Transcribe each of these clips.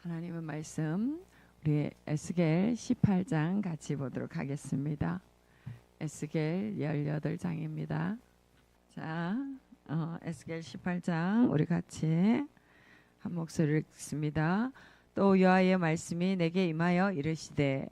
하나님의 말씀 우리 에스겔 18장 같이 보도록 하겠습니다. 에스겔 18장입니다. 자, 에스겔 18장 우리 같이 한 목소리를 읽습니다. 또 여호와의 말씀이 내게 임하여 이르시되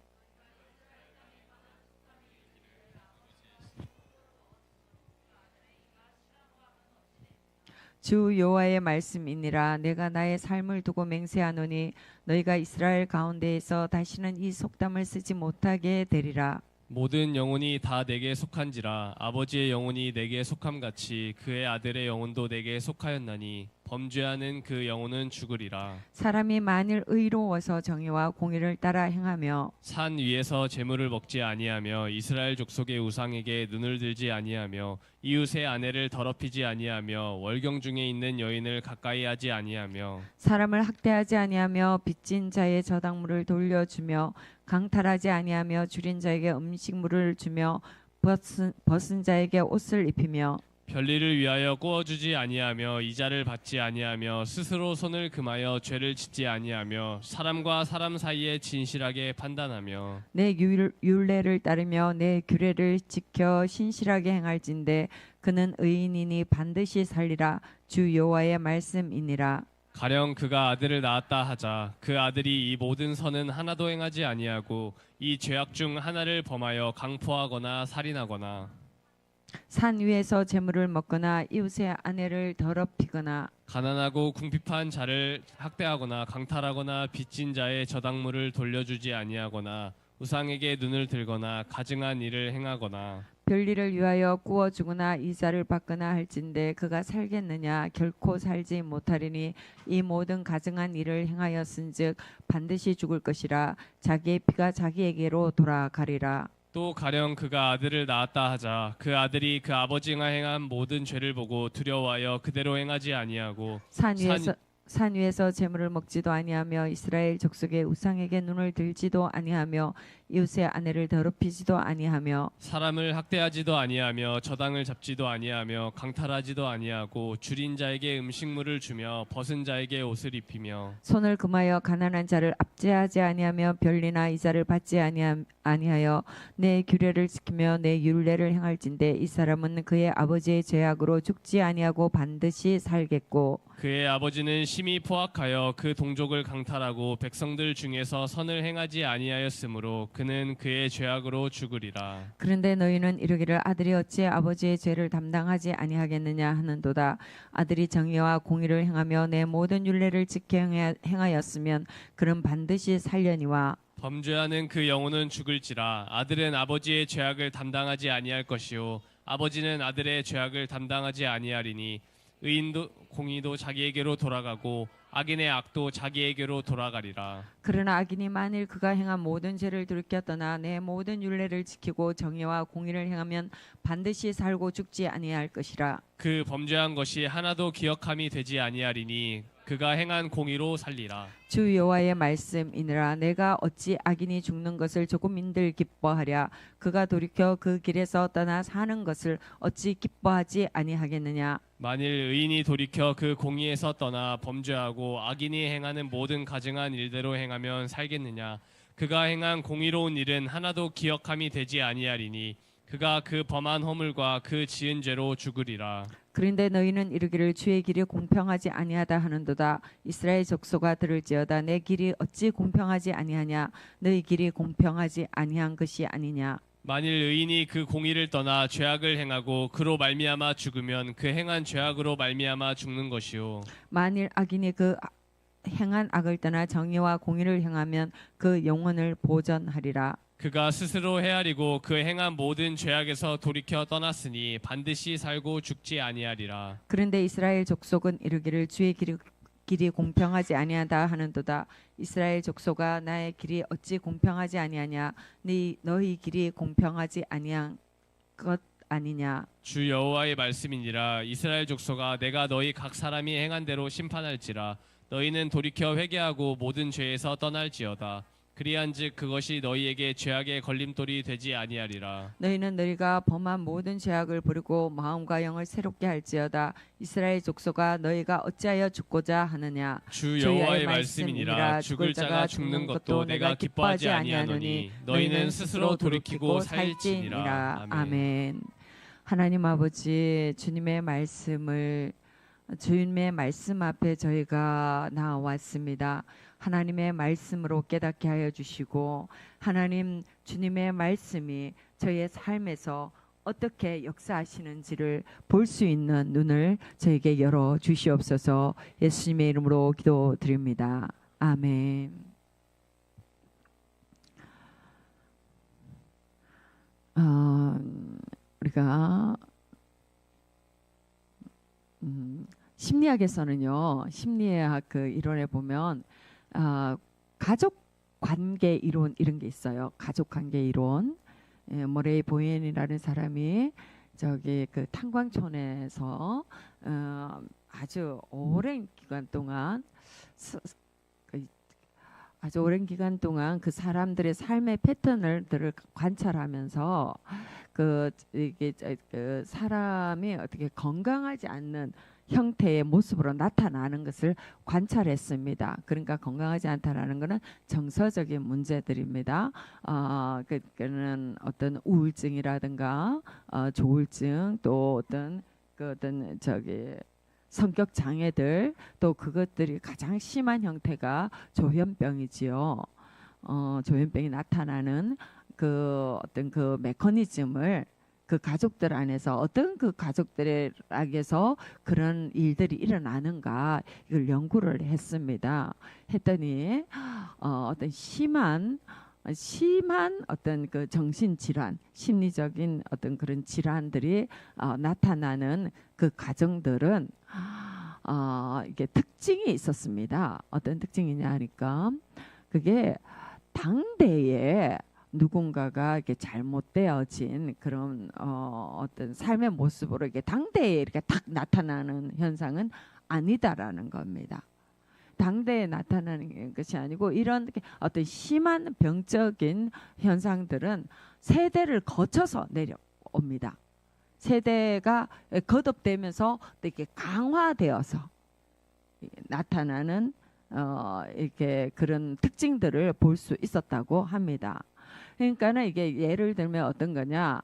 주 여호와의 말씀이니라. 내가 나의 삶을 두고 맹세하노니 너희가 이스라엘 가운데에서 다시는 이 속담을 쓰지 못하게 되리라. 모든 영혼이 다 내게 속한지라. 아버지의 영혼이 내게 속함같이 그의 아들의 영혼도 내게 속하였나니 범죄하는 그 영혼은 죽으리라. 사람이 만일 의로워서 정의와 공의를 따라 행하며 산 위에서 재물을 먹지 아니하며 이스라엘 족속의 우상에게 눈을 들지 아니하며 이웃의 아내를 더럽히지 아니하며 월경 중에 있는 여인을 가까이 하지 아니하며 사람을 학대하지 아니하며 빚진 자의 저당물을 돌려주며 강탈하지 아니하며 줄인 자에게 음식물을 주며 벗은 자에게 옷을 입히며 별리를 위하여 꾸어주지 아니하며 이자를 받지 아니하며 스스로 손을 금하여 죄를 짓지 아니하며 사람과 사람 사이에 진실하게 판단하며 내 율례를 따르며 내 규례를 지켜 신실하게 행할진대 그는 의인이니 반드시 살리라. 주 여호와의 말씀이니라. 가령 그가 아들을 낳았다 하자 그 아들이 이 모든 선은 하나도 행하지 아니하고 이 죄악 중 하나를 범하여 강포하거나 살인하거나 산 위에서 재물을 먹거나 이웃의 아내를 더럽히거나 가난하고 궁핍한 자를 학대하거나 강탈하거나 빚진 자의 저당물을 돌려주지 아니하거나 우상에게 눈을 들거나 가증한 일을 행하거나 별리를 위하여 구워주거나 이자를 받거나 할진대 그가 살겠느냐. 결코 살지 못하리니 이 모든 가증한 일을 행하였은즉 반드시 죽을 것이라. 자기의 피가 자기에게로 돌아가리라. 또 가령 그가 아들을 낳았다 하자 그 아들이 그 아버지가 행한 모든 죄를 보고 두려워하여 그대로 행하지 아니하고 산 위에서 재물을 먹지도 아니하며 이스라엘 족속의 우상에게 눈을 들지도 아니하며 이웃의 아내를 더럽히지도 아니하며 사람을 학대하지도 아니하며 저당을 잡지도 아니하며 강탈하지도 아니하고 줄인 자에게 음식물을 주며 벗은 자에게 옷을 입히며 손을 금하여 가난한 자를 압제하지 아니하며 별리나 이자를 받지 아니하여 내 규례를 지키며 내 율례를 행할진대 이 사람은 그의 아버지의 죄악으로 죽지 아니하고 반드시 살겠고 그의 아버지는 심히 포악하여 그 동족을 강탈하고 백성들 중에서 선을 행하지 아니하였으므로 그는 그의 죄악으로 죽으리라. 그런데 너희는 이르기를 아들이 어찌 아버지의 죄를 담당하지 아니하겠느냐 하는도다. 아들이 정의와 공의를 행하며 내 모든 율례를 지켜 행하였으면 그는 반드시 살려니와 범죄하는 그 영혼은 죽을지라. 아들은 아버지의 죄악을 담당하지 아니할 것이요 아버지는 아들의 죄악을 담당하지 아니하리니 의인도 공의도 자기에게로 돌아가고 악인의 악도 자기에게로 돌아가리라. 그러나 악인이 만일 그가 행한 모든 죄를 돌이켜 떠나 내 모든 율례를 지키고 정의와 공의를 행하면 반드시 살고 죽지 아니할 것이라. 그 범죄한 것이 하나도 기억함이 되지 아니하리니 그가 행한 공의로 살리라. 주 여호와의 말씀이니라. 내가 어찌 악인이 죽는 것을 조금인들 기뻐하랴. 그가 돌이켜 그 길에서 떠나 사는 것을 어찌 기뻐하지 아니하겠느냐. 만일 의인이 돌이켜 그 공의에서 떠나 범죄하고 악인이 행하는 모든 가증한 일대로 행하면 살겠느냐. 그가 행한 공의로운 일은 하나도 기억함이 되지 아니하리니 그가 그 범한 허물과 그 지은 죄로 죽으리라. 그런데 너희는 이르기를 주의 길이 공평하지 아니하다 하는도다. 이스라엘 족속아 들을지어다. 내 길이 어찌 공평하지 아니하냐. 너희 길이 공평하지 아니한 것이 아니냐. 만일 의인이 그 공의를 떠나 죄악을 행하고 그로 말미암아 죽으면 그 행한 죄악으로 말미암아 죽는 것이요 만일 악인이 그 행한 악을 떠나 정의와 공의를 행하면 그 영혼을 보전하리라. 그가 스스로 헤아리고 그 행한 모든 죄악에서 돌이켜 떠났으니 반드시 살고 죽지 아니하리라. 그런데 이스라엘 족속은 이르기를 주의 길이 공평하지 아니하다 하는도다. 이스라엘 족속아 나의 길이 어찌 공평하지 아니하냐. 너희 길이 공평하지 아니한 것 아니냐. 주 여호와의 말씀이니라. 이스라엘 족속아 내가 너희 각 사람이 행한 대로 심판할지라. 너희는 돌이켜 회개하고 모든 죄에서 떠날지어다. 그리한즉 그것이 너희에게 죄악의 걸림돌이 되지 아니하리라. 너희는 너희가 범한 모든 죄악을 버리고 마음과 영을 새롭게 할지어다. 이스라엘 족속아 너희가 어찌하여 죽고자 하느냐. 주 여호와의 말씀이니라. 죽을 자가 죽는 것도 내가 기뻐하지 아니하노니 너희는 스스로 돌이키고 살지니라. 아멘. 하나님 아버지, 주님의 말씀 앞에 저희가 나왔습니다. 하나님의 말씀으로 깨닫게 하여 주시고, 하나님 주님의 말씀이 저희의 삶에서 어떻게 역사하시는지를 볼 수 있는 눈을 저에게 열어 주시옵소서. 예수님의 이름으로 기도드립니다. 아멘. 우리가 심리학에서는요, 심리학 그 이론에 보면 가족 관계 이론 이런 게 있어요. 가족 관계 이론. 머레이 보웬이라는 사람이 저기 그 탄광촌에서 아주 오랜 기간 동안 그 사람들의 삶의 패턴들을 관찰하면서 이게 그 사람이 어떻게 건강하지 않는 형태의 모습으로 나타나는 것을 관찰했습니다. 그러니까 건강하지 않다라는 것은 정서적인 문제들입니다. 그는 어떤 우울증이라든가 조울증, 또 어떤 성격 장애들, 또 그것들이 가장 심한 형태가 조현병이지요. 조현병이 나타나는 그 어떤 그 메커니즘을 그 가족들 안에서 어떤 그 가족들에게서 그런 일들이 일어나는가 이걸 연구를 했습니다. 했더니 어떤 심한 어떤 그 정신 질환, 심리적인 어떤 그런 질환들이 나타나는 그 가정들은 이게 특징이 있었습니다. 어떤 특징이냐 하니까 그게 당대에 누군가가 이렇게 잘못되어진 그런 어떤 삶의 모습으로 이게 당대에 이렇게 딱 나타나는 현상은 아니다라는 겁니다. 당대에 나타나는 것이 아니고 이런 어떤 심한 병적인 현상들은 세대를 거쳐서 내려옵니다. 세대가 거듭되면서 이렇게 강화되어서 나타나는 이렇게 그런 특징들을 볼 수 있었다고 합니다. 그러니까는 이게 예를 들면 어떤 거냐,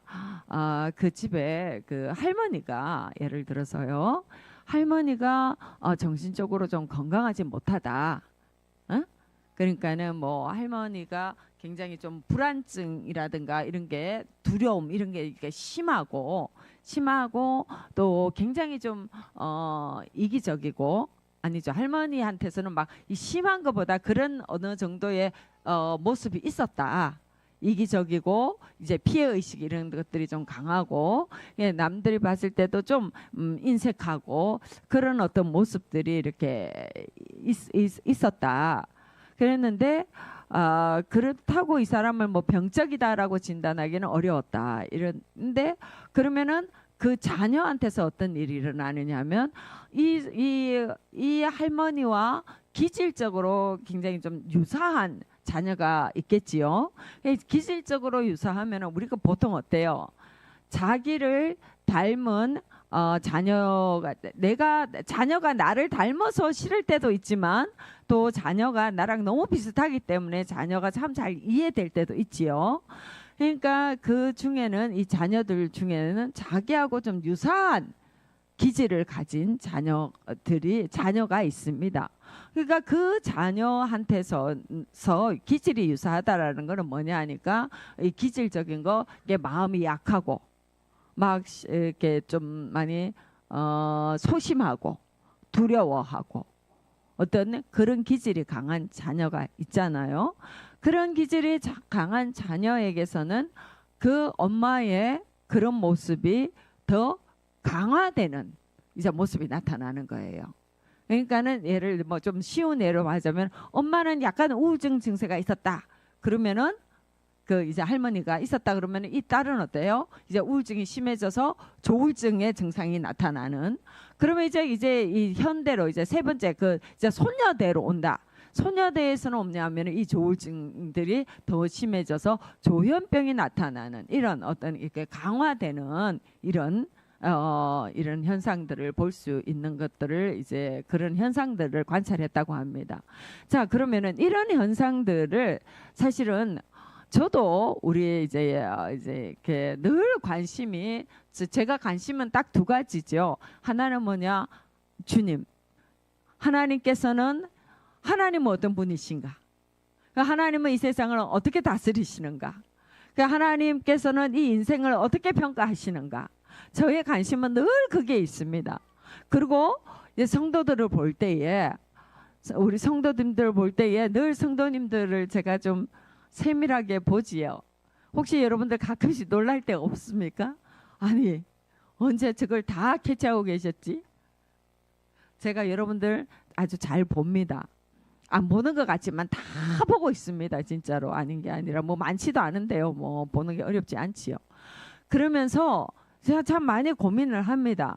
그 집에 그 할머니가 예를 들어서요, 할머니가 정신적으로 좀 건강하지 못하다. 그러니까는 뭐 할머니가 굉장히 좀 불안증이라든가 이런 게 두려움 이런 게 이렇게 심하고 또 굉장히 좀 이기적이고 아니죠. 할머니한테서는 막 이 심한 것보다 그런 어느 정도의 모습이 있었다. 이기적이고 이제 피해 의식 이런 것들이 좀 강하고 남들이 봤을 때도 좀 인색하고 그런 어떤 모습들이 이렇게 있었다. 그랬는데 그렇다고 이 사람을 뭐 병적이다라고 진단하기는 어려웠다. 이런데 그러면은 그 자녀한테서 어떤 일이 일어나느냐면 이 할머니와 기질적으로 굉장히 좀 유사한 자녀가 있겠지요. 기질적으로 유사하면 우리가 보통 어때요? 자기를 닮은 자녀가 나를 닮아서 싫을 때도 있지만 또 자녀가 나랑 너무 비슷하기 때문에 자녀가 참 잘 이해될 때도 있지요. 그러니까 그 중에는 이 자녀들 중에는 자기하고 좀 유사한 기질을 가진 자녀가 있습니다. 그러니까 그 자녀한테서 기질이 유사하다라는 거는 뭐냐 하니까 이 기질적인 거 이게 마음이 약하고 막 이렇게 좀 많이 소심하고 두려워하고 어떤 그런 기질이 강한 자녀가 있잖아요. 그런 기질이 강한 자녀에게서는 그 엄마의 그런 모습이 더 강화되는 이제 모습이 나타나는 거예요. 그러니까는 예를 뭐 좀 쉬운 예로 하자면 엄마는 약간 우울증 증세가 있었다. 그러면은 그 이제 할머니가 있었다 그러면 이 딸은 어때요? 이제 우울증이 심해져서 조울증의 증상이 나타나는. 그러면 이제 이 현대로 이제 세 번째 그 이제 손녀대로 온다. 소녀대에서는 없냐면 이 조울증들이 더 심해져서 조현병이 나타나는 이런 어떤 이렇게 강화되는 이런 현상들을 볼 수 있는 것들을 이제 그런 현상들을 관찰했다고 합니다. 자, 그러면은 이런 현상들을 사실은 저도 우리 이제 이렇게 늘 관심이 제가 관심은 딱 두 가지죠. 하나는 뭐냐? 주님. 하나님께서는 하나님은 어떤 분이신가? 하나님은 이 세상을 어떻게 다스리시는가? 하나님께서는 이 인생을 어떻게 평가하시는가? 저의 관심은 늘 그게 있습니다. 그리고 성도들을 볼 때에 우리 성도님들을 볼 때에 늘 성도님들을 제가 좀 세밀하게 보지요. 혹시 여러분들 가끔씩 놀랄 때 없습니까? 아니 언제 저걸 다 캐치하고 계셨지? 제가 여러분들 아주 잘 봅니다. 안 보는 것 같지만 다 보고 있습니다. 진짜로 아닌 게 아니라 뭐 많지도 않은데요. 뭐 보는 게 어렵지 않지요. 그러면서 제가 참 많이 고민을 합니다.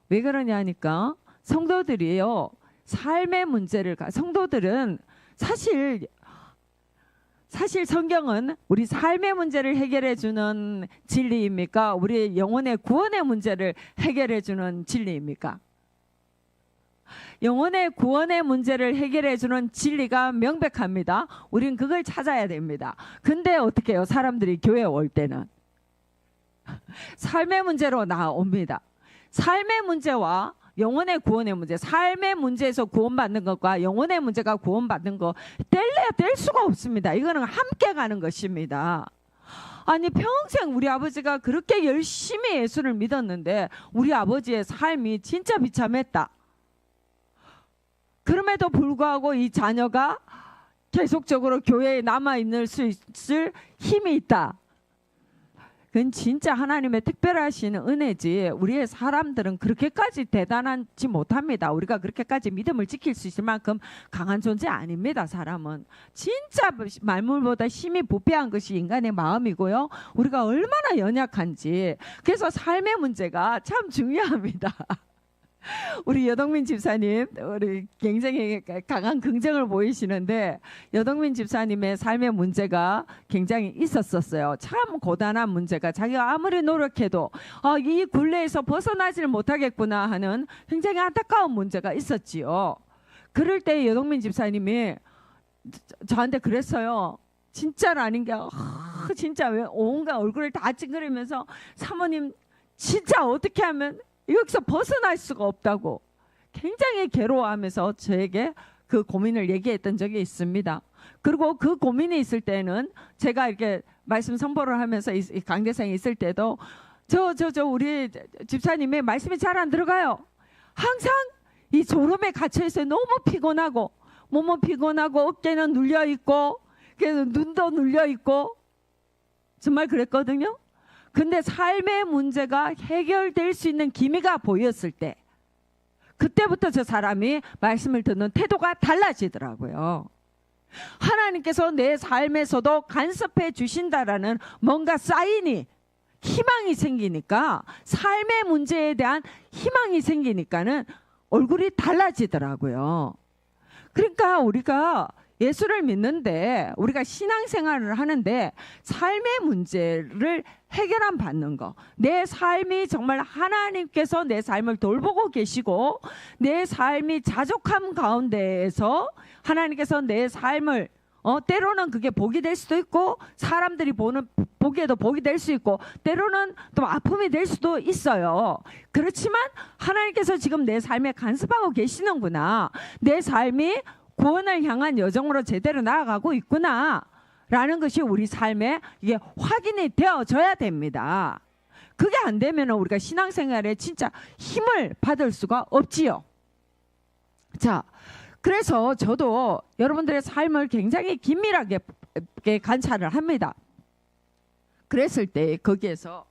왜 그러냐니까 성도들이요. 삶의 문제를 성도들은 사실 성경은 우리 삶의 문제를 해결해 주는 진리입니까? 우리 영혼의 구원의 문제를 해결해 주는 진리입니까? 영혼의 구원의 문제를 해결해 주는 진리가 명백합니다. 우린 그걸 찾아야 됩니다. 근데 어떻게 해요? 사람들이 교회에 올 때는 삶의 문제로 나옵니다. 삶의 문제와 영혼의 구원의 문제, 삶의 문제에서 구원받는 것과 영혼의 문제가 구원받는 거 뗄래야 뗄 수가 없습니다. 이거는 함께 가는 것입니다. 아니 평생 우리 아버지가 그렇게 열심히 예수를 믿었는데 우리 아버지의 삶이 진짜 비참했다. 그럼에도 불구하고 이 자녀가 계속적으로 교회에 남아있을 수 있을 힘이 있다. 그건 진짜 하나님의 특별하신 은혜지 우리의 사람들은 그렇게까지 대단하지 못합니다. 우리가 그렇게까지 믿음을 지킬 수 있을 만큼 강한 존재 아닙니다. 사람은 진짜 만물보다 힘이 부패한 것이 인간의 마음이고요. 우리가 얼마나 연약한지. 그래서 삶의 문제가 참 중요합니다. 우리 여동민 집사님, 우리 굉장히 강한 긍정을 보이시는데 여동민 집사님의 삶의 문제가 굉장히 있었어요. 참 고단한 문제가 자기가 아무리 노력해도 이 굴레에서 벗어나지를 못하겠구나 하는 굉장히 안타까운 문제가 있었지요. 그럴 때 여동민 집사님이 저한테 그랬어요. 진짜로 아닌 게 진짜 왜 온갖 얼굴을 다 찡그리면서 사모님 진짜 어떻게 하면 여기서 벗어날 수가 없다고 굉장히 괴로워하면서 저에게 그 고민을 얘기했던 적이 있습니다. 그리고 그 고민이 있을 때는 제가 이렇게 말씀 선포를 하면서 이 강대상에 있을 때도 우리 집사님의 말씀이 잘 안 들어가요. 항상 이 졸음에 갇혀 있어요. 너무 피곤하고 몸은 피곤하고 어깨는 눌려 있고 그래서 눈도 눌려 있고 정말 그랬거든요. 근데 삶의 문제가 해결될 수 있는 기미가 보였을 때 그때부터 저 사람이 말씀을 듣는 태도가 달라지더라고요. 하나님께서 내 삶에서도 간섭해 주신다라는 뭔가 사인이 희망이 생기니까 삶의 문제에 대한 희망이 생기니까는 얼굴이 달라지더라고요. 그러니까 우리가 예수를 믿는데 우리가 신앙생활을 하는데 삶의 문제를 해결안 받는 거, 내 삶이 정말 하나님께서 내 삶을 돌보고 계시고 내 삶이 자족함 가운데에서 하나님께서 내 삶을 때로는 그게 복이 될 수도 있고 사람들이 보기에도 복이 될 수 있고 때로는 또 아픔이 될 수도 있어요. 그렇지만 하나님께서 지금 내 삶에 간섭하고 계시는구나. 내 삶이 구원을 향한 여정으로 제대로 나아가고 있구나 라는 것이 우리 삶에 이게 확인이 되어져야 됩니다. 그게 안 되면 우리가 신앙생활에 진짜 힘을 받을 수가 없지요. 자, 그래서 저도 여러분들의 삶을 굉장히 긴밀하게 관찰을 합니다. 그랬을 때 거기에서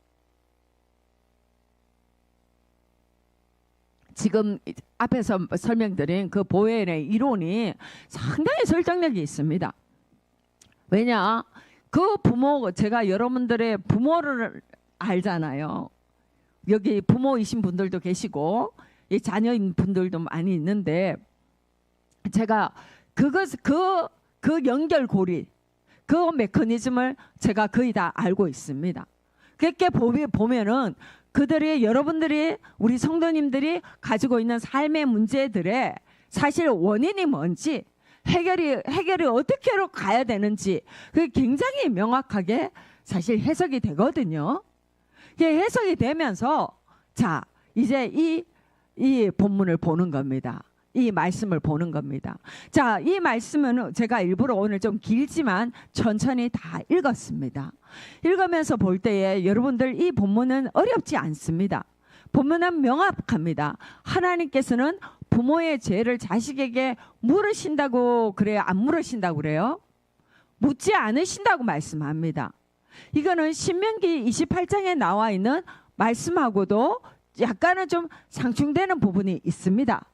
지금 앞에서 설명드린 그 보혈의 이론이 상당히 설득력이 있습니다. 왜냐? 그 제가 여러분들의 부모를 알잖아요. 여기 부모이신 분들도 계시고 자녀인 분들도 많이 있는데 제가 그 연결고리, 그 메커니즘을 제가 거의 다 알고 있습니다. 그렇게 보면은 그들이, 여러분들이, 우리 성도님들이 가지고 있는 삶의 문제들의 사실 원인이 뭔지, 해결이 어떻게 가야 되는지 그게 굉장히 명확하게 사실 해석이 되거든요. 그게 해석이 되면서 자, 이제 이 본문을 보는 겁니다. 이 말씀을 보는 겁니다. 자, 이 말씀은 제가 일부러 오늘 좀 길지만 천천히 다 읽었습니다. 읽으면서 볼 때에 여러분들 이 본문은 어렵지 않습니다. 본문은 명확합니다. 하나님께서는 부모의 죄를 자식에게 물으신다고 그래요? 안 물으신다고 그래요? 묻지 않으신다고 말씀합니다. 이거는 신명기 28장에 나와 있는 말씀하고도 약간은 좀 상충되는 부분이 있습니다.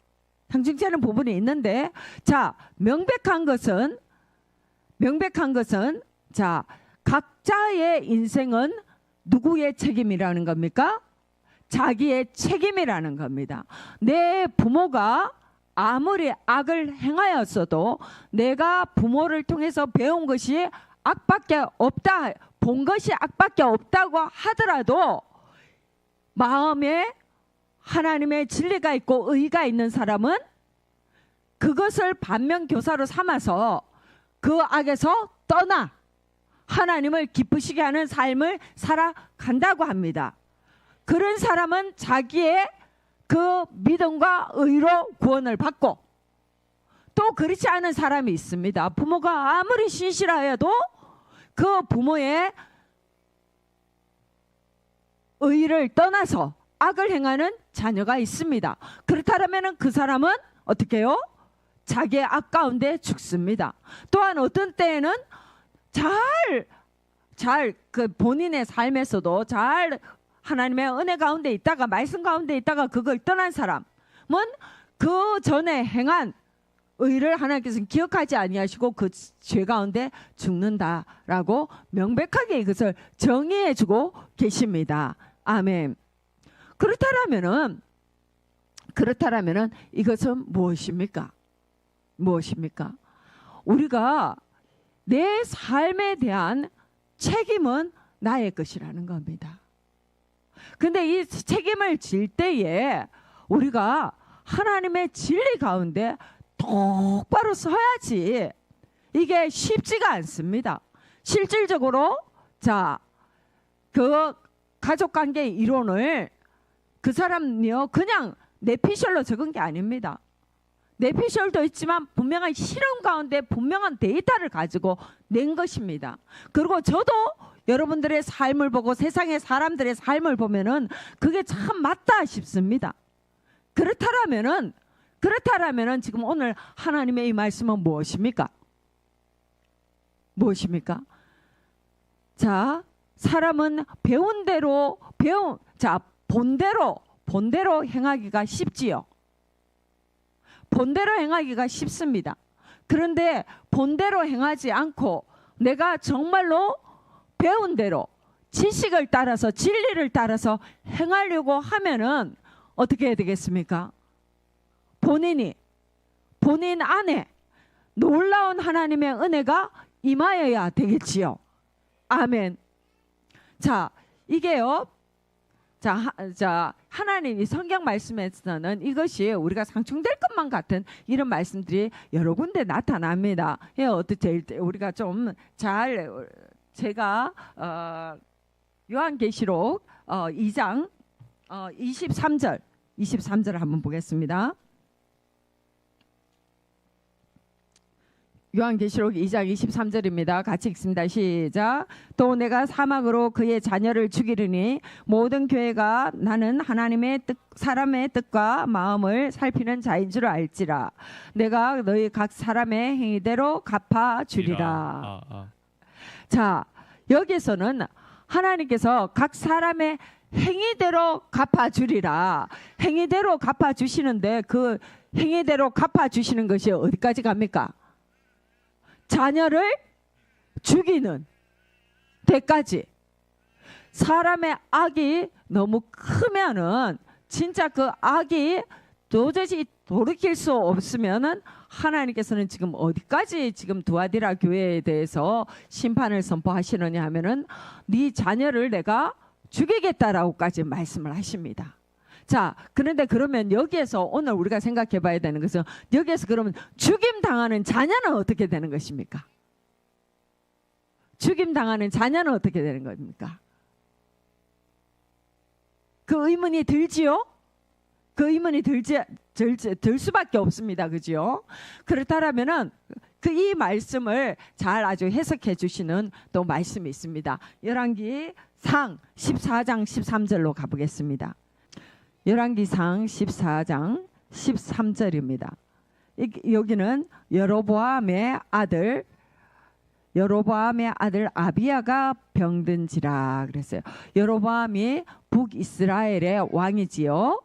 상충되는 부분이 있는데, 자, 명백한 것은 자, 각자의 인생은 누구의 책임이라는 겁니까? 자기의 책임이라는 겁니다. 내 부모가 아무리 악을 행하였어도 내가 부모를 통해서 배운 것이 악밖에 없다, 본 것이 악밖에 없다고 하더라도 마음에 하나님의 진리가 있고 의가 있는 사람은 그것을 반면교사로 삼아서 그 악에서 떠나 하나님을 기쁘시게 하는 삶을 살아간다고 합니다. 그런 사람은 자기의 그 믿음과 의로 구원을 받고, 또 그렇지 않은 사람이 있습니다. 부모가 아무리 신실하여도 그 부모의 의를 떠나서 악을 행하는 자녀가 있습니다. 그렇다면 그 사람은 어떻게 해요? 자기의 악 가운데 죽습니다. 또한 어떤 때에는 잘 그 본인의 삶에서도 잘 하나님의 은혜 가운데 있다가, 말씀 가운데 있다가 그걸 떠난 사람은 그 전에 행한 의를 하나님께서는 기억하지 아니하시고 그 죄 가운데 죽는다라고 명백하게 이것을 정의해주고 계십니다. 아멘. 그렇다라면은 이것은 무엇입니까? 우리가 내 삶에 대한 책임은 나의 것이라는 겁니다. 근데 이 책임을 질 때에 우리가 하나님의 진리 가운데 똑바로 서야지. 이게 쉽지가 않습니다. 실질적으로 자, 그 가족관계 이론을 그 사람이요 그냥 내피셜로 적은 게 아닙니다. 내피셜도 있지만 분명한 실험 가운데 분명한 데이터를 가지고 낸 것입니다. 그리고 저도 여러분들의 삶을 보고 세상의 사람들의 삶을 보면은 그게 참 맞다 싶습니다. 그렇다라면은 지금 오늘 하나님의 이 말씀은 무엇입니까? 자, 사람은 배운 대로 본대로 행하기가 쉽지요. 본대로 행하기가 쉽습니다. 그런데 본대로 행하지 않고 내가 정말로 배운 대로 지식을 따라서 진리를 따라서 행하려고 하면은 어떻게 해야 되겠습니까? 본인 안에 놀라운 하나님의 은혜가 임하여야 되겠지요. 아멘. 자, 이게요. 자, 하나님 이 성경 말씀에서는 이것이 우리가 상충될 것만 같은 이런 말씀들이 여러 군데 나타납니다. 예, 어떻게 우리가 좀 잘 제가 요한계시록 2장 23절 한번 보겠습니다. 요한계시록 2장 23절입니다. 같이 읽습니다. 시작. 또 내가 사막으로 그의 자녀를 죽이리니 모든 교회가 나는 하나님의 뜻, 사람의 뜻과 마음을 살피는 자인 줄 알지라. 내가 너희 각 사람의 행위대로 갚아주리라. 자, 여기서는 하나님께서 각 사람의 행위대로 갚아주리라. 행위대로 갚아주시는데 그 행위대로 갚아주시는 것이 어디까지 갑니까? 자녀를 죽이는 데까지. 사람의 악이 너무 크면은 진짜 그 악이 도저히 돌이킬 수 없으면은 하나님께서는 지금 어디까지 지금 두아디라 교회에 대해서 심판을 선포하시느냐 하면은 네 자녀를 내가 죽이겠다라고까지 말씀을 하십니다. 자, 그런데 그러면 여기에서 오늘 우리가 생각해 봐야 되는 것은 여기에서 그러면 죽임 당하는 자녀는 어떻게 되는 것입니까? 죽임 당하는 자녀는 어떻게 되는 겁니까? 그 의문이 들지요? 그 의문이 들 수밖에 없습니다. 그죠? 그렇다면은 그 이 말씀을 잘 아주 해석해 주시는 또 말씀이 있습니다. 열왕기상 14장 13절로 가보겠습니다. 열왕기상 14장 13절입니다. 여기는 여로보암의 아들 아비야가 병든지라 그랬어요. 여로보암이 북이스라엘의 왕이지요.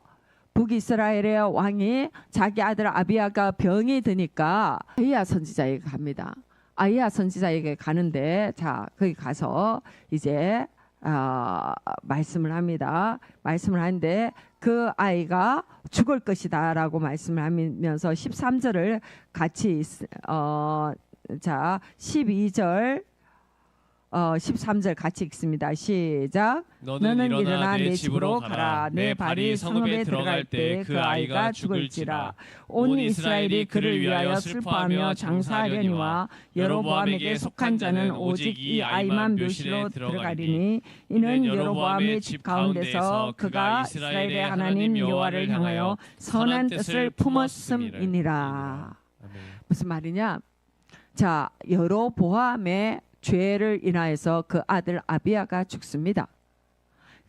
북이스라엘의 왕이 자기 아들 아비야가 병이 드니까 아히야 선지자에게 갑니다. 아히야 선지자에게 가는데 자 거기 가서 이제 말씀을 합니다. 말씀을 하는데 그 아이가 죽을 것이다라고 말씀을 하면서 13절을 같이 자 12절 13절 같이 읽습니다. 시작. 너는 일어나 내 집으로 가라. 내 발이 성읍에 들어갈 때 그 아이가 죽을지라. 온 이스라엘이 그를 위하여 슬퍼하며 장사하려니와 여로보암에게 속한 자는 오직 이 아이만 묘실로 들어가리니 이는 여로보암의 집 가운데서 그가 이스라엘의 하나님 여호와를 향하여 선한 뜻을 품었음이니라. 무슨 말이냐? 자, 여로보암의 죄를 인하여서 그 아들 아비야가 죽습니다.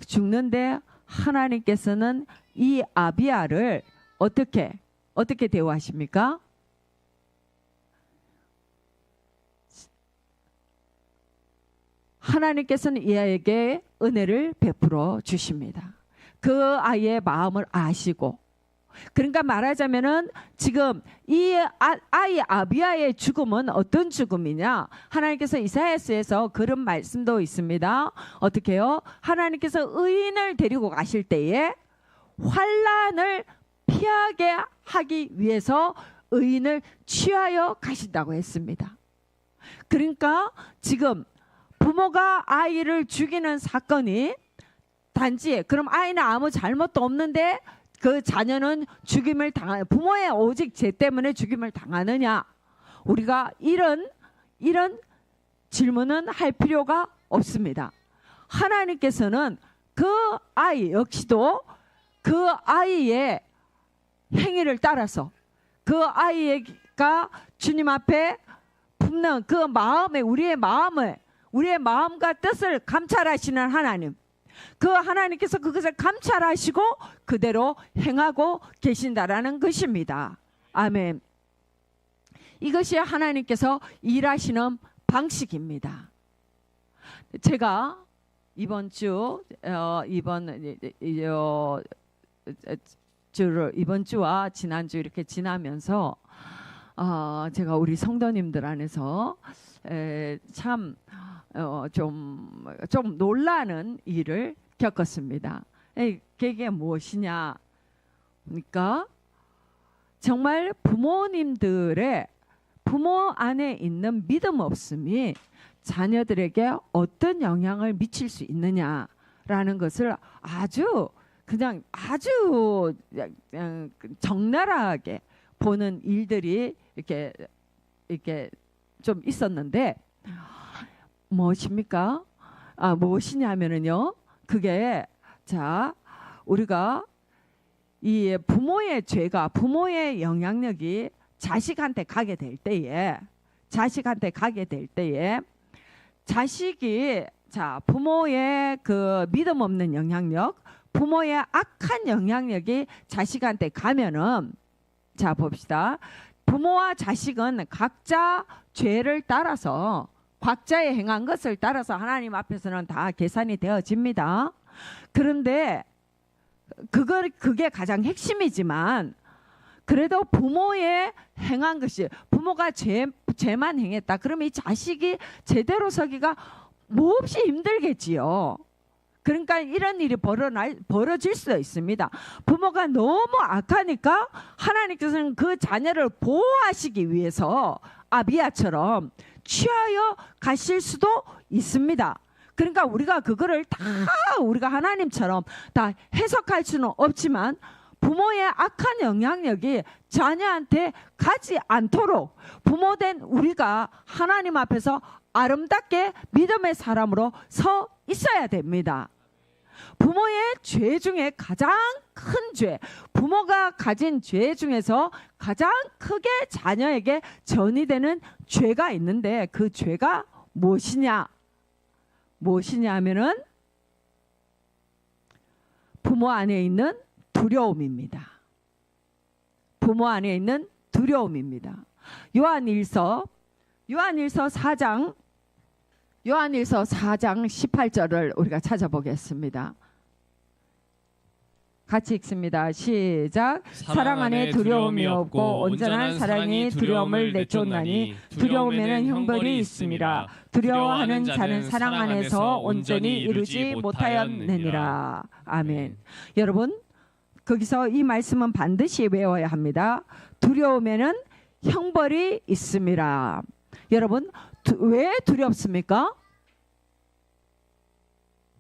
죽는데 하나님께서는 이 아비야를 어떻게 대우하십니까? 하나님께서는 이 아이에게 은혜를 베풀어 주십니다. 그 아이의 마음을 아시고, 그러니까 말하자면은 지금 이 아이 아비야의 죽음은 어떤 죽음이냐? 하나님께서 이사야서에서 그런 말씀도 있습니다. 어떻게요? 하나님께서 의인을 데리고 가실 때에 환난을 피하게 하기 위해서 의인을 취하여 가신다고 했습니다. 그러니까 지금 부모가 아이를 죽이는 사건이 단지 그럼 아이는 아무 잘못도 없는데 그 자녀는 죽임을 당하는, 부모의 오직 죄 때문에 죽임을 당하느냐? 우리가 이런 질문은 할 필요가 없습니다. 하나님께서는 그 아이 역시도 그 아이의 행위를 따라서 그 아이가 주님 앞에 품는 그 마음에 우리의 마음과 뜻을 감찰하시는 하나님, 그 하나님께서 그것을 감찰하시고 그대로 행하고 계신다라는 것입니다. 아멘. 이것이 하나님께서 일하시는 방식입니다. 제가 이번 주와 지난주 이렇게 지나면서 제가 우리 성도님들 안에서 참 좀 놀라는 일을 겪었습니다. 그게 무엇이냐? 그러니까 정말 부모 안에 있는 믿음 없음이 자녀들에게 어떤 영향을 미칠 수 있느냐라는 것을 아주 적나라하게 보는 일들이 이렇게 좀 있었는데, 무엇입니까? 무엇이냐면은요, 그게 자 우리가 이 부모의 죄가, 부모의 영향력이 자식한테 가게 될 때에 자식이 자 부모의 그 믿음 없는 영향력, 부모의 악한 영향력이 자식한테 가면은, 자 봅시다. 부모와 자식은 각자 죄를 따라서, 각자의 행한 것을 따라서 하나님 앞에서는 다 계산이 되어집니다. 그런데 그게 가장 핵심이지만, 그래도 부모의 행한 것이, 부모가 죄만 행했다 그러면 이 자식이 제대로 서기가 몹시 힘들겠지요. 그러니까 이런 일이 벌어질 수 있습니다. 부모가 너무 악하니까 하나님께서는 그 자녀를 보호하시기 위해서 아비야처럼 취하여 가실 수도 있습니다. 그러니까 우리가 그거를 다 우리가 하나님처럼 다 해석할 수는 없지만 부모의 악한 영향력이 자녀한테 가지 않도록 부모된 우리가 하나님 앞에서 아름답게 믿음의 사람으로 서 있어야 됩니다. 부모의 죄 중에 가장 큰 죄, 부모가 가진 죄 중에서 가장 크게 자녀에게 전이되는 죄가 있는데 그 죄가 무엇이냐 하면은 부모 안에 있는 두려움입니다. 부모 안에 있는 두려움입니다. 요한일서 4장 18절을 우리가 찾아보겠습니다. 같이 읽습니다. 시작. 사랑 안에 두려움이 없고 온전한 사랑이 두려움을 내쫓나니 두려움에는 형벌이 있음이라. 두려워하는 자는 사랑 안에서 온전히 이루지 못하였느니라. 아멘. 여러분, 거기서 이 말씀은 반드시 외워야 합니다. 두려움에는 형벌이 있음이라. 여러분, 왜 두렵습니까?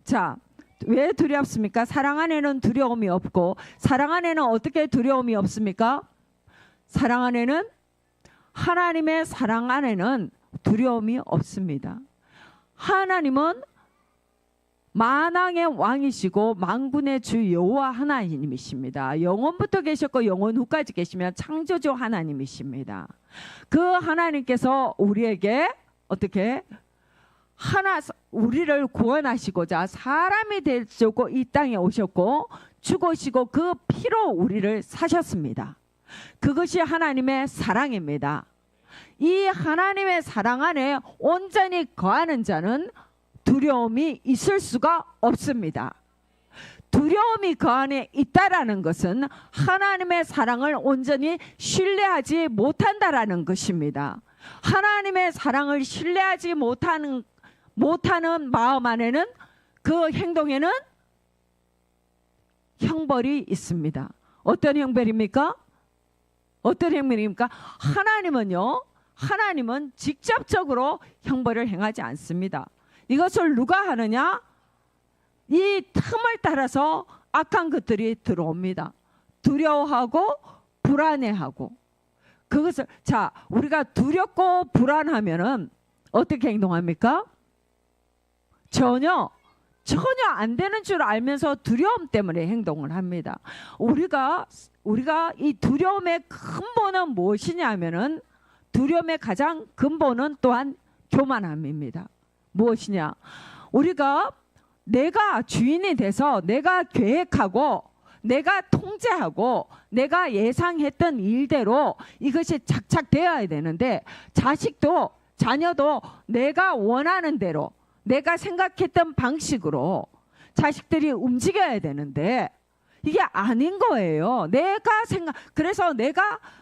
자, 왜 두렵습니까? 사랑 안에는 두려움이 없고, 사랑 안에는 어떻게 두려움이 없습니까? 사랑 안에는, 하나님의 사랑 안에는 두려움이 없습니다. 하나님은 만왕의 왕이시고 만군의 주 여호와 하나님이십니다. 영원부터 계셨고 영원 후까지 계시면 창조주 하나님이십니다. 그 하나님께서 우리에게 어떻게 우리를 구원하시고자 사람이 되시고 이 땅에 오셨고 죽으시고 그 피로 우리를 사셨습니다. 그것이 하나님의 사랑입니다. 이 하나님의 사랑 안에 온전히 거하는 자는 두려움이 있을 수가 없습니다. 두려움이 그 안에 있다라는 것은 하나님의 사랑을 온전히 신뢰하지 못한다라는 것입니다. 하나님의 사랑을 신뢰하지 못하는 마음 안에는, 그 행동에는 형벌이 있습니다. 어떤 형벌입니까? 어떤 형벌입니까? 하나님은 직접적으로 형벌을 행하지 않습니다. 이것을 누가 하느냐? 이 틈을 따라서 악한 것들이 들어옵니다. 두려워하고 불안해하고. 그것을, 자, 우리가 두렵고 불안하면은 어떻게 행동합니까? 전혀 안 되는 줄 알면서 두려움 때문에 행동을 합니다. 우리가 이 두려움의 근본은 무엇이냐면은, 두려움의 가장 근본은 또한 교만함입니다. 무엇이냐? 우리가 내가 주인이 돼서 내가 계획하고 내가 통제하고 내가 예상했던 일대로 이것이 착착되어야 되는데, 자녀도 내가 원하는 대로 내가 생각했던 방식으로 자식들이 움직여야 되는데 이게 아닌 거예요. 그래서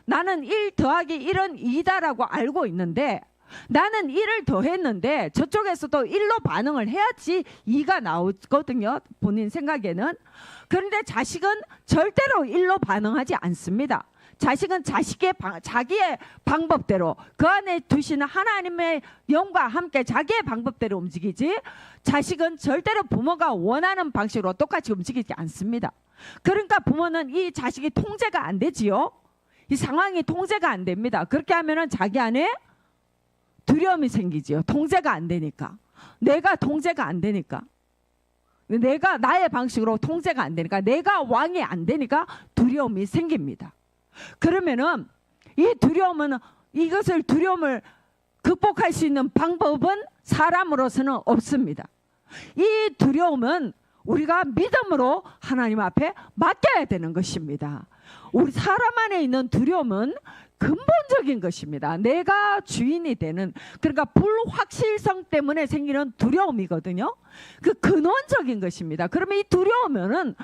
나는 1 더하기 1은 2다라고 알고 있는데, 나는 1을 더했는데 저쪽에서도 1로 반응을 해야지 2가 나오거든요. 본인 생각에는. 그런데 자식은 절대로 1로 반응하지 않습니다. 자식은 자기의 방법대로, 그 안에 두시는 하나님의 영과 함께 자기의 방법대로 움직이지, 자식은 절대로 부모가 원하는 방식으로 똑같이 움직이지 않습니다. 그러니까 부모는 이 자식이 통제가 안 되지요. 이 상황이 통제가 안 됩니다. 그렇게 하면은 자기 안에 두려움이 생기지요. 통제가 안 되니까. 내가 통제가 안 되니까. 내가 나의 방식으로 통제가 안 되니까, 내가 왕이 안 되니까 두려움이 생깁니다. 그러면은 두려움을 극복할 수 있는 방법은 사람으로서는 없습니다. 이 두려움은 우리가 믿음으로 하나님 앞에 맡겨야 되는 것입니다. 우리 사람 안에 있는 두려움은 근본적인 것입니다. 내가 주인이 되는, 그러니까 불확실성 때문에 생기는 두려움이거든요. 그 근원적인 것입니다. 그러면 이 두려움은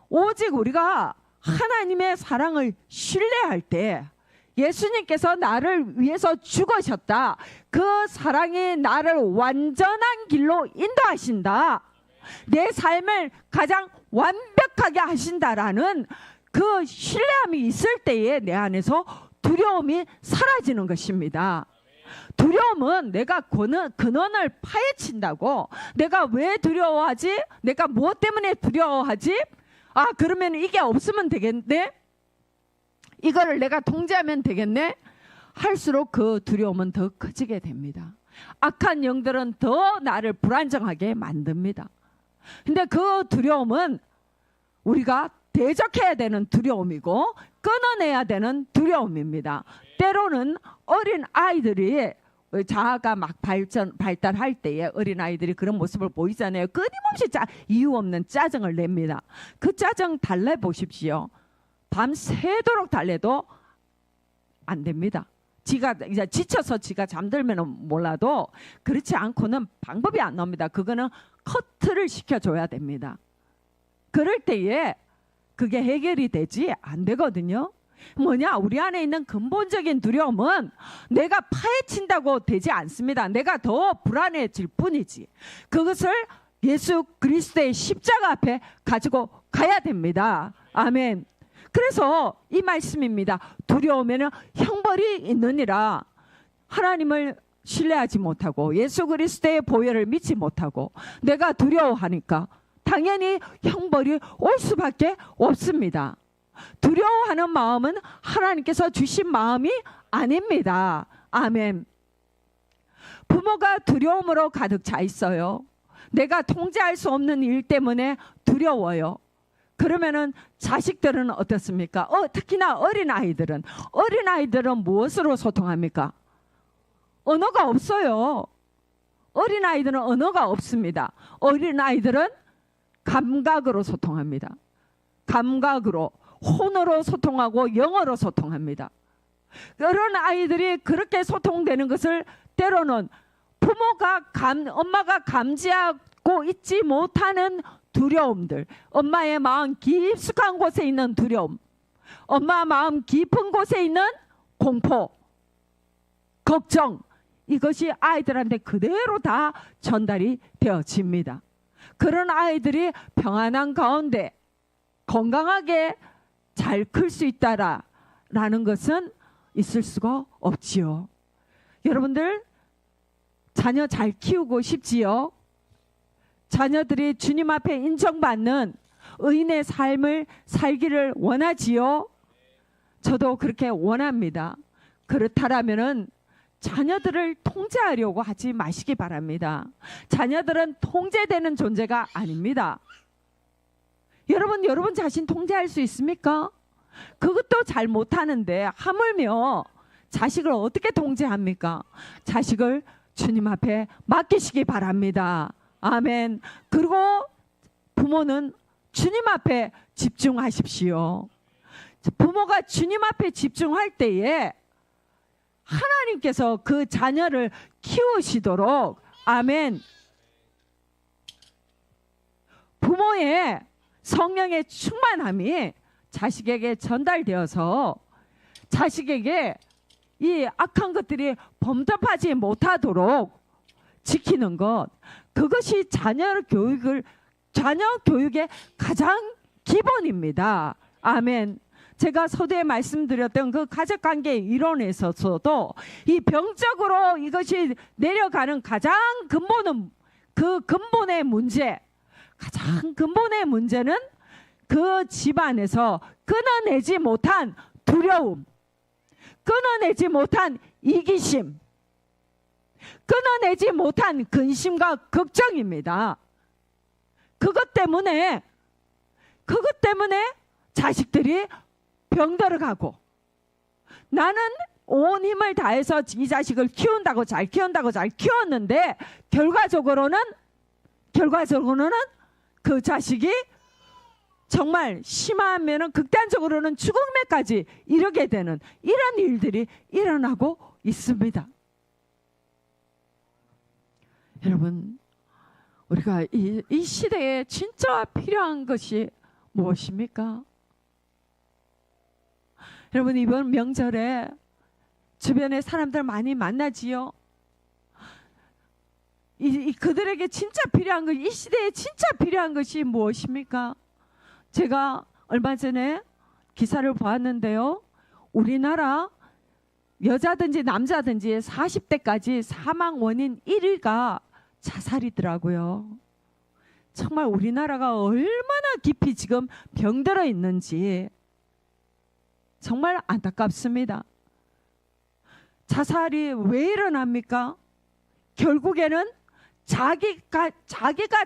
오직 우리가 하나님의 사랑을 신뢰할 때, 예수님께서 나를 위해서 죽으셨다, 그 사랑이 나를 완전한 길로 인도하신다, 내 삶을 가장 완벽하게 하신다라는 그 신뢰함이 있을 때에 내 안에서 두려움이 사라지는 것입니다. 두려움은 내가 근원을 파헤친다고. 내가 왜 두려워하지? 내가 무엇 때문에 두려워하지? 아, 그러면 이게 없으면 되겠네? 이거를 내가 통제하면 되겠네? 할수록 그 두려움은 더 커지게 됩니다. 악한 영들은 더 나를 불안정하게 만듭니다. 근데 그 두려움은 우리가 대적해야 되는 두려움이고 끊어내야 되는 두려움입니다. 때로는 어린 아이들이 자아가 막 발달할 때에 어린 아이들이 그런 모습을 보이잖아요. 끊임없이 이유 없는 짜증을 냅니다. 그 짜증 달래보십시오. 밤새도록 달래도 안 됩니다. 지가 이제 지쳐서 지가 잠들면 몰라도 그렇지 않고는 방법이 안 나옵니다. 그거는 커트를 시켜줘야 됩니다. 그럴 때에 그게 해결이 되지 안 되거든요. 뭐냐? 우리 안에 있는 근본적인 두려움은 내가 파헤친다고 되지 않습니다. 내가 더 불안해질 뿐이지. 그것을 예수 그리스도의 십자가 앞에 가지고 가야 됩니다. 아멘. 그래서 이 말씀입니다. 두려우면 형벌이 있느니라. 하나님을 신뢰하지 못하고 예수 그리스도의 보혈을 믿지 못하고 내가 두려워하니까 당연히 형벌이 올 수밖에 없습니다. 두려워하는 마음은 하나님께서 주신 마음이 아닙니다. 아멘. 부모가 두려움으로 가득 차 있어요. 내가 통제할 수 없는 일 때문에 두려워요. 그러면은 자식들은 어떻습니까? 특히나 어린아이들은 무엇으로 소통합니까? 언어가 없어요. 어린아이들은 언어가 없습니다. 어린아이들은 감각으로 소통합니다. 감각으로, 혼으로 소통하고 영어로 소통합니다. 그런 아이들이 그렇게 소통되는 것을 때로는 엄마가 감지하고 있지 못하는 두려움들, 엄마의 마음 깊숙한 곳에 있는 두려움, 엄마 마음 깊은 곳에 있는 공포, 걱정, 이것이 아이들한테 그대로 다 전달이 되어집니다. 그런 아이들이 평안한 가운데 건강하게 잘 클 수 있다라는 것은 있을 수가 없지요. 여러분들 자녀 잘 키우고 싶지요? 자녀들이 주님 앞에 인정받는 의인의 삶을 살기를 원하지요? 저도 그렇게 원합니다. 그렇다라면은 자녀들을 통제하려고 하지 마시기 바랍니다. 자녀들은 통제되는 존재가 아닙니다. 여러분 자신 통제할 수 있습니까? 그것도 잘 못하는데 하물며 자식을 어떻게 통제합니까? 자식을 주님 앞에 맡기시기 바랍니다. 아멘. 그리고 부모는 주님 앞에 집중하십시오. 부모가 주님 앞에 집중할 때에 하나님께서 그 자녀를 키우시도록, 아멘, 부모의 성령의 충만함이 자식에게 전달되어서 자식에게 이 악한 것들이 범접하지 못하도록 지키는 것, 그것이 자녀 교육의 가장 기본입니다. 아멘. 제가 서두에 말씀드렸던 그 가족관계 이론에서도 이 병적으로 이것이 내려가는 가장 근본의 문제, 가장 근본의 문제는 그 집안에서 끊어내지 못한 두려움, 끊어내지 못한 이기심, 끊어내지 못한 근심과 걱정입니다. 그것 때문에 자식들이 병들어가고, 나는 온 힘을 다해서 이 자식을 잘 키웠는데 결과적으로는 그 자식이 정말 심하면은 극단적으로는 죽음에까지 이르게 되는 이런 일들이 일어나고 있습니다. 여러분, 우리가 이 시대에 진짜 필요한 것이 무엇입니까? 여러분, 이번 명절에 주변에 사람들 많이 만나지요? 그들에게 진짜 필요한 것, 이 시대에 진짜 필요한 것이 무엇입니까? 제가 얼마 전에 기사를 보았는데요. 우리나라 여자든지 남자든지 40대까지 사망 원인 1위가 자살이더라고요. 정말 우리나라가 얼마나 깊이 지금 병들어 있는지 정말 안타깝습니다. 자살이 왜 일어납니까? 결국에는 자기가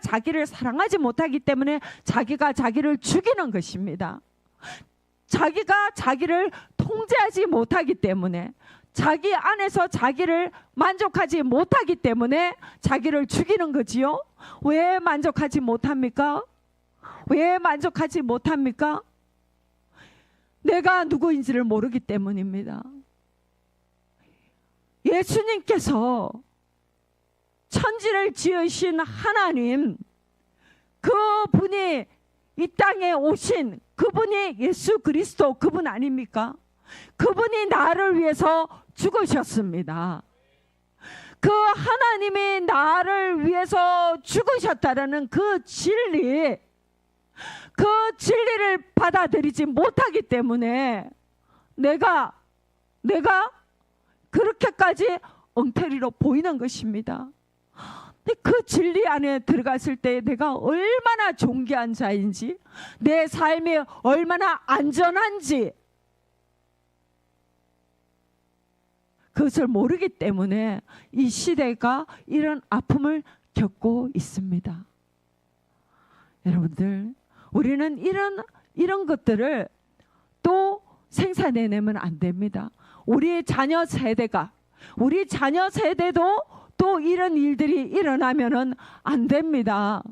자기를 사랑하지 못하기 때문에 자기가 자기를 죽이는 것입니다. 자기가 자기를 통제하지 못하기 때문에, 자기 안에서 자기를 만족하지 못하기 때문에 자기를 죽이는 거지요. 왜 만족하지 못합니까? 왜 만족하지 못합니까? 내가 누구인지를 모르기 때문입니다. 예수님께서 천지를 지으신 하나님, 그분이 이 땅에 오신 그분이 예수 그리스도, 그분 아닙니까? 그분이 나를 위해서 죽으셨습니다. 그 하나님이 나를 위해서 죽으셨다라는 그 진리를 받아들이지 못하기 때문에 내가 그렇게까지 엉터리로 보이는 것입니다. 근데 그 진리 안에 들어갔을 때 내가 얼마나 존귀한 자인지, 내 삶이 얼마나 안전한지 그것을 모르기 때문에 이 시대가 이런 아픔을 겪고 있습니다. 여러분들, 우리는 이런 것들을 또 생산해내면 안 됩니다. 우리 자녀 세대도 또 이런 일들이 일어나면은 안 됩니다.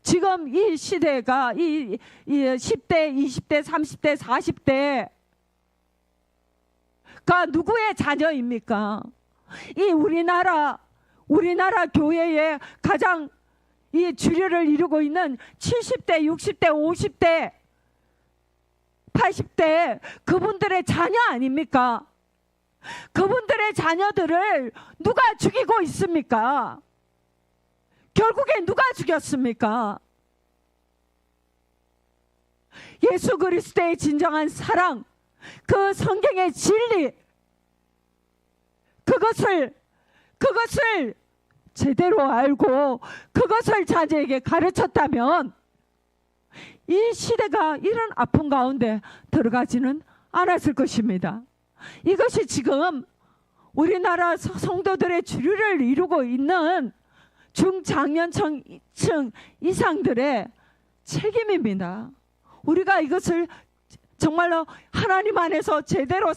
지금 이 시대가 이 10대, 20대, 30대, 40대가 누구의 자녀입니까? 이 우리나라 교회의 가장 이 주류를 이루고 있는 70대, 60대, 50대, 80대 그분들의 자녀 아닙니까? 그분들의 자녀들을 누가 죽이고 있습니까? 결국에 누가 죽였습니까? 예수 그리스도의 진정한 사랑, 그 성경의 진리, 그것을 제대로 알고 그것을 자녀에게 가르쳤다면 이 시대가 이런 아픔 가운데 들어가지는 않았을 것입니다. 이것이 지금 우리나라 성도들의 주류를 이루고 있는 중장년층 이상들의 책임입니다. 우리가 이것을 정말로 하나님 안에서 제대로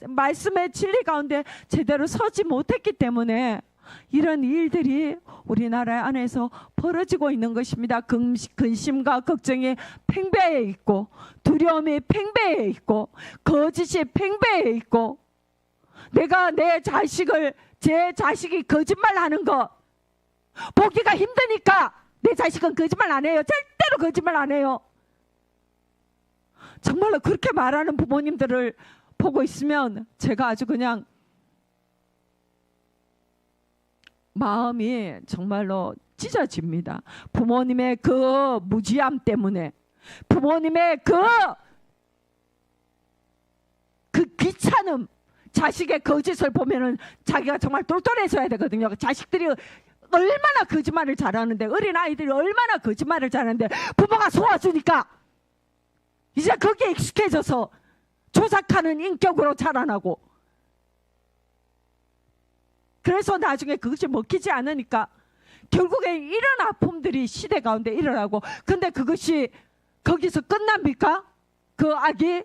말씀의 진리 가운데 제대로 서지 못했기 때문에 이런 일들이 우리나라 안에서 벌어지고 있는 것입니다. 근심과 걱정이 팽배해 있고, 두려움이 팽배해 있고, 거짓이 팽배해 있고, 내가 제 자식이 거짓말하는 거 보기가 힘드니까 내 자식은 거짓말 안 해요. 절대로 거짓말 안 해요. 정말로 그렇게 말하는 부모님들을 보고 있으면 제가 아주 그냥 마음이 정말로 찢어집니다. 부모님의 그 무지함 때문에, 부모님의 그 귀찮음, 자식의 거짓을 보면은 자기가 정말 똘똘해져야 되거든요. 자식들이 얼마나 거짓말을 잘하는데, 어린아이들이 얼마나 거짓말을 잘하는데 부모가 속아주니까 이제 거기에 익숙해져서 조작하는 인격으로 자라나고, 그래서 나중에 그것이 먹히지 않으니까 결국에 이런 아픔들이 시대 가운데 일어나고, 근데 그것이 거기서 끝납니까? 그 악이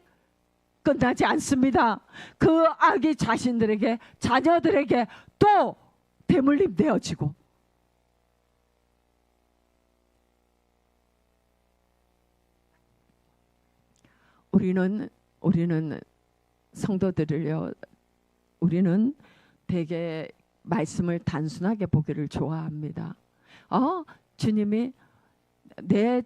끝나지 않습니다. 그 악이 자신들에게, 자녀들에게 또 대물림 되어지고, 우리는 성도들을요, 우리는 되게 말씀을 단순하게 보기를 좋아합니다. 주님이 내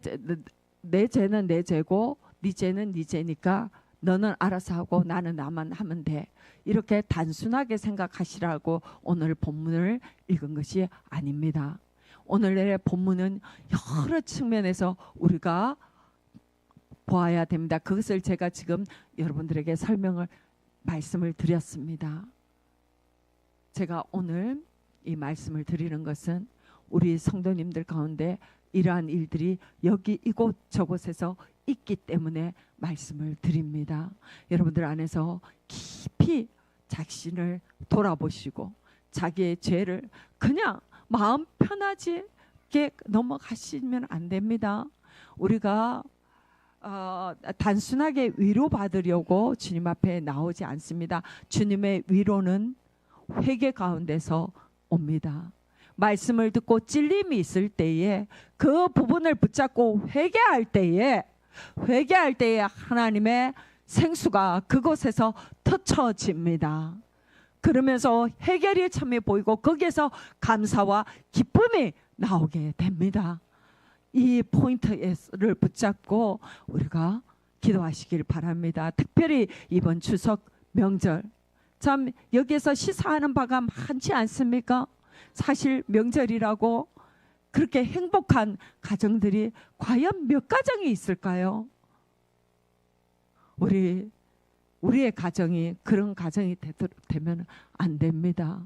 죄는 내 죄고 네 죄는 네 죄니까 너는 알아서 하고 나는 나만 하면 돼. 이렇게 단순하게 생각하시라고 오늘 본문을 읽은 것이 아닙니다. 오늘의 본문은 여러 측면에서 우리가 보아야 됩니다. 그것을 제가 지금 여러분들에게 말씀을 드렸습니다. 제가 오늘 이 말씀을 드리는 것은 우리 성도님들 가운데 이러한 일들이 여기 이곳 저곳에서 있기 때문에 말씀을 드립니다. 여러분들 안에서 깊이 자신을 돌아보시고 자기의 죄를 그냥 마음 편하게 넘어가시면 안 됩니다. 우리가 단순하게 위로받으려고 주님 앞에 나오지 않습니다. 주님의 위로는 회개 가운데서 옵니다. 말씀을 듣고 찔림이 있을 때에 그 부분을 붙잡고 회개할 때에 하나님의 생수가 그곳에서 터쳐집니다. 그러면서 해결이 참에 보이고 거기에서 감사와 기쁨이 나오게 됩니다. 이 포인트를 붙잡고 우리가 기도하시길 바랍니다. 특별히 이번 추석 명절, 참 여기에서 시사하는 바가 많지 않습니까? 사실 명절이라고 그렇게 행복한 가정들이 과연 몇 가정이 있을까요? 우리의 가정이 그런 가정이 되면 안 됩니다.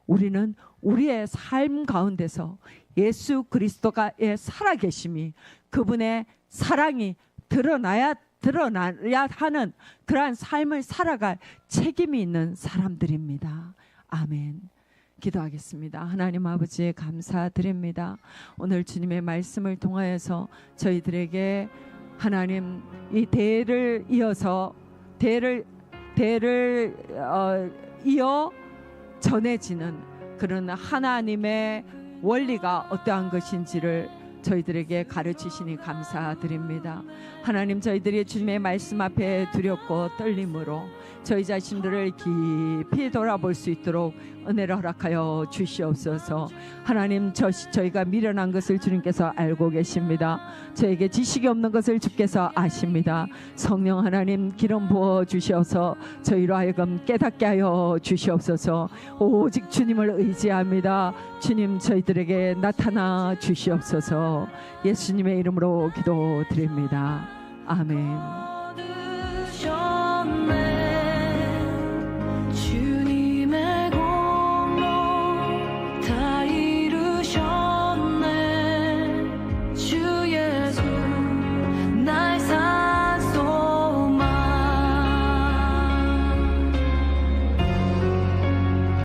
우리는 우리의 삶 가운데서 예수 그리스도가의 살아계심이, 그분의 사랑이 드러나야 하는 그러한 삶을 살아갈 책임이 있는 사람들입니다. 아멘. 기도하겠습니다. 하나님 아버지 감사드립니다. 오늘 주님의 말씀을 통하여서 저희들에게 하나님 이 대를 이어서 대를 이어 전해지는 그런 하나님의 원리가 어떠한 것인지를 저희들에게 가르치시니 감사드립니다. 하나님, 저희들이 주님의 말씀 앞에 두렵고 떨림으로 저희 자신들을 깊이 돌아볼 수 있도록 은혜를 허락하여 주시옵소서. 하나님, 저희가 미련한 것을 주님께서 알고 계십니다. 저에게 지식이 없는 것을 주께서 아십니다. 성령 하나님, 기름 부어 주셔서 저희로 하여금 깨닫게 하여 주시옵소서. 오직 주님을 의지합니다. 주님, 저희들에게 나타나 주시옵소서. 예수님의 이름으로 기도드립니다. 아멘.